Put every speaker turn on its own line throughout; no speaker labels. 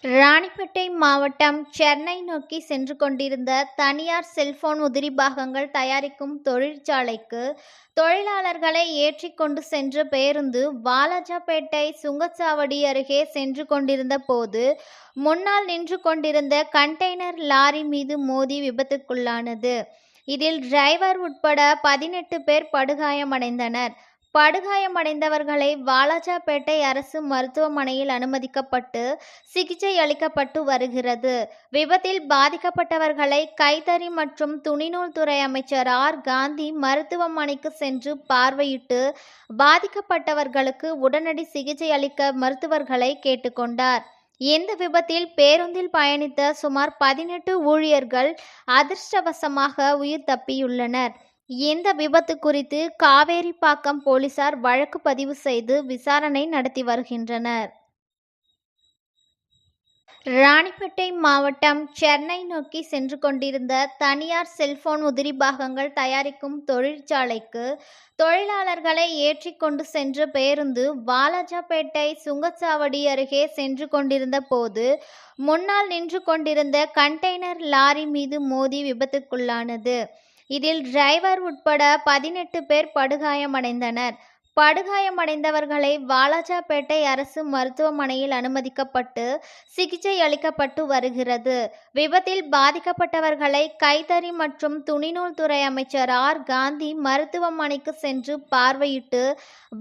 ராணிப்பேட்டை மாவட்டம் சென்னை நோக்கி சென்று கொண்டிருந்த தனியார் செல்போன் உதிரி பாகங்கள் தயாரிக்கும் தொழிற்சாலைக்கு தொழிலாளர்களை ஏற்றிக் கொண்டு சென்ற பேருந்து வாலாஜாபேட்டை சுங்கச்சாவடி அருகே சென்று கொண்டிருந்த போது முன்னால் நின்று கொண்டிருந்த கண்டெய்னர் லாரி மீது மோதி விபத்துக்குள்ளானது. இதில் டிரைவர் உட்பட 18 பேர் படுகாயமடைந்தனர். படுகாயமடைந்தவர்களை வாலாஜாபேட்டை அரசு மருத்துவமனையில் அனுமதிக்கப்பட்டு சிகிச்சை அளிக்கப்பட்டு வருகிறது. விபத்தில் பாதிக்கப்பட்டவர்களை கைத்தறி மற்றும் துணிநூல் துறை அமைச்சர் ஆர். காந்தி மருத்துவமனைக்கு சென்று பார்வையிட்டு பாதிக்கப்பட்டவர்களுக்கு உடனடி சிகிச்சை அளிக்க மருத்துவர்களை கேட்டுக்கொண்டார். இந்த விபத்தில் பேருந்தில் பயணித்த சுமார் 18 ஊழியர்கள் அதிர்ஷ்டவசமாக உயிர் தப்பியுள்ளனர். இந்த விபத்து குறித்து காவேரிப்பாக்கம் போலீசார் வழக்கு பதிவு செய்து விசாரணை நடத்தி வருகின்றனர். ராணிப்பேட்டை மாவட்டம் சென்னை நோக்கி சென்று கொண்டிருந்த தனியார் செல்போன் உதிரி பாகங்கள் தயாரிக்கும் தொழிற்சாலைக்கு தொழிலாளர்களை ஏற்றிக் கொண்டு சென்ற பேருந்து வாலாஜாபேட்டை சுங்கச்சாவடி அருகே சென்று கொண்டிருந்த போது முன்னால் நின்று கொண்டிருந்த கண்டெய்னர் லாரி மீது மோதி விபத்துக்குள்ளானது. இதில் டிரைவர் உட்பட 18 பேர் படுகாயமடைந்தனர். படுகாயமடைந்தவர்களை வாலாஜாபேட்டை அரசு மருத்துவமனையில் அனுமதிக்கப்பட்டு சிகிச்சை அளிக்கப்பட்டு வருகிறது. விபத்தில் பாதிக்கப்பட்டவர்களை கைத்தறி மற்றும் துணிநூல் துறை அமைச்சர் ஆர். காந்தி மருத்துவமனைக்கு சென்று பார்வையிட்டு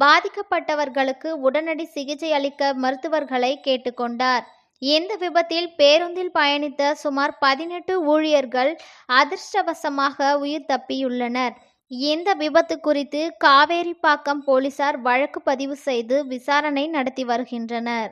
பாதிக்கப்பட்டவர்களுக்கு உடனடி சிகிச்சை அளிக்க மருத்துவர்களை கேட்டுக்கொண்டார். இந்த விபத்தில் பேருந்தில் பயணித்த சுமார் 18 ஊழியர்கள் அதிர்ஷ்டவசமாக உயிர் தப்பியுள்ளனர். இந்த விபத்து குறித்து காவேரிப்பாக்கம் போலீசார் வழக்கு பதிவு செய்து விசாரணை நடத்தி வருகின்றனர்.